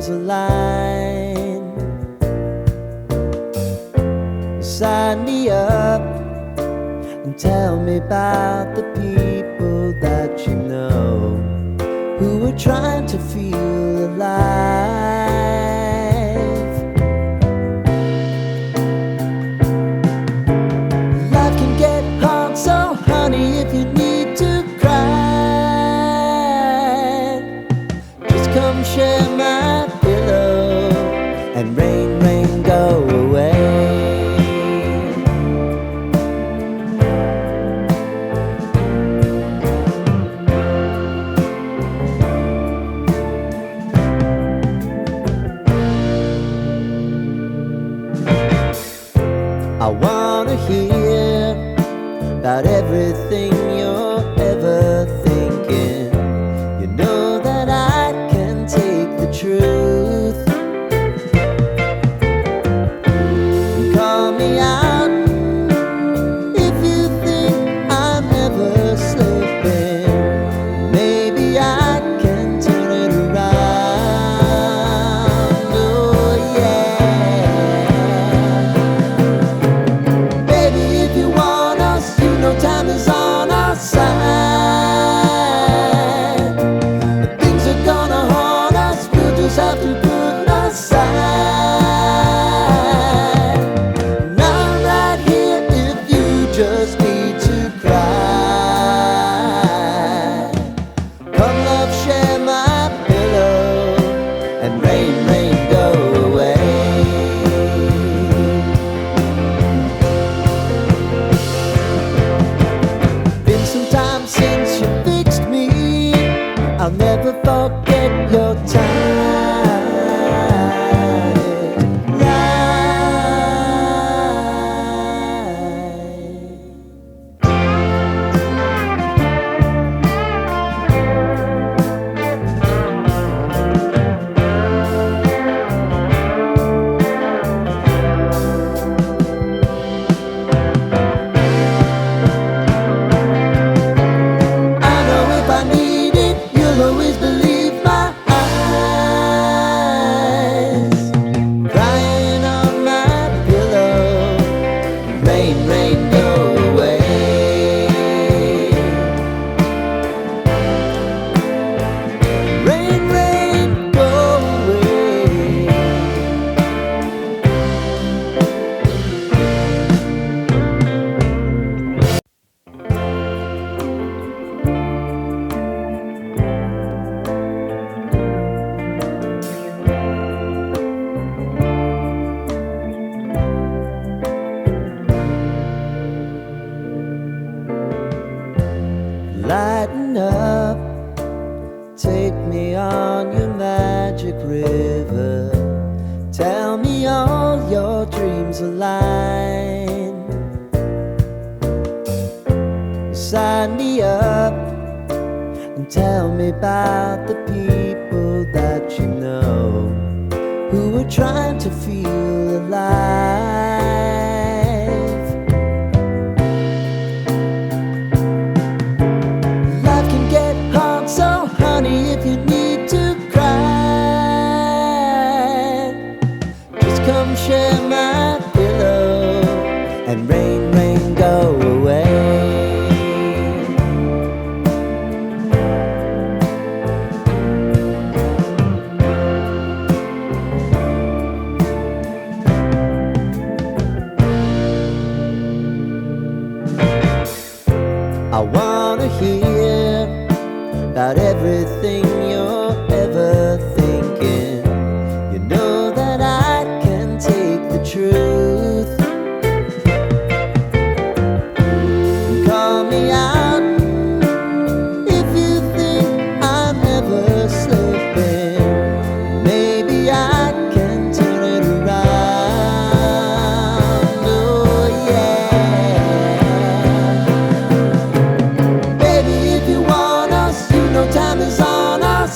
dreams align. Sign me up and tell me about the people that you know who are trying to feel alive. Life can get hard, so honey, if you need to cry, just come share my pillow and rain, rain, go away. I wanna hear about everything you're ever thinking. You know that I can take the truth. Call me out if you think I'm ever slipping. Maybe I can turn it around. Oh yeah. Baby, if you want us, you know time is on our side. But things are gonna haunt us, we'll just have to put aside. And I'm right here if you just need to cry. Come love, share my pillow and rain, rain, go away. Been some time since you fixed me. I'll never forget your time. I know if I need it, you'll always believe my eyes. Crying on my pillow, rain, rain, go away. Rain, rain, go away. Lighten up, take me on your magic river. Tell me all your dreams align. Sign me up and tell me about the people that you know who are trying to feel alive. Life can get hard, so honey, if you need to cry, just come share my pillow and rain, rain, go away. I wanna hear about everything you're ever thinking. You know that I can take the truth. Call me out if you think I'm ever slipping. Maybe I can turn it around. Oh yeah. Baby, if you want us, you know time is on our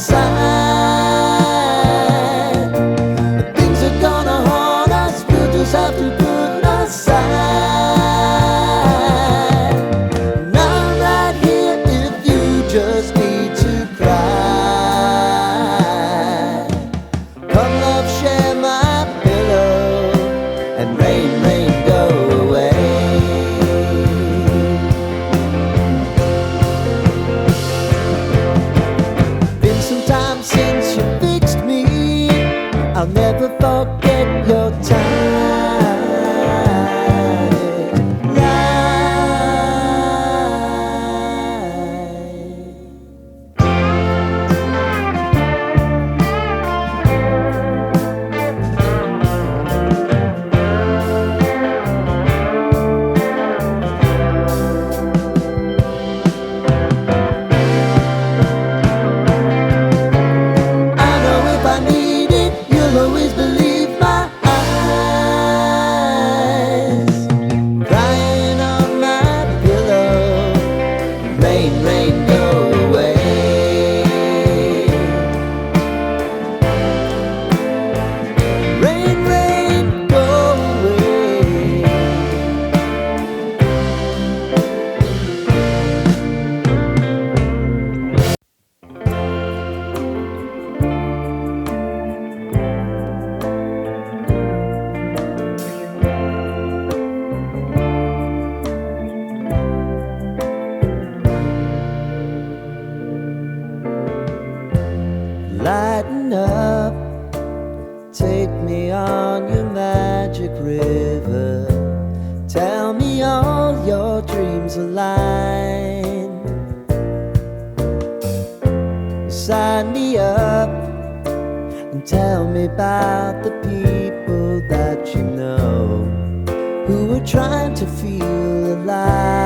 Tell me all your dreams align. Sign me up and tell me about the people that you know who are trying to feel alive.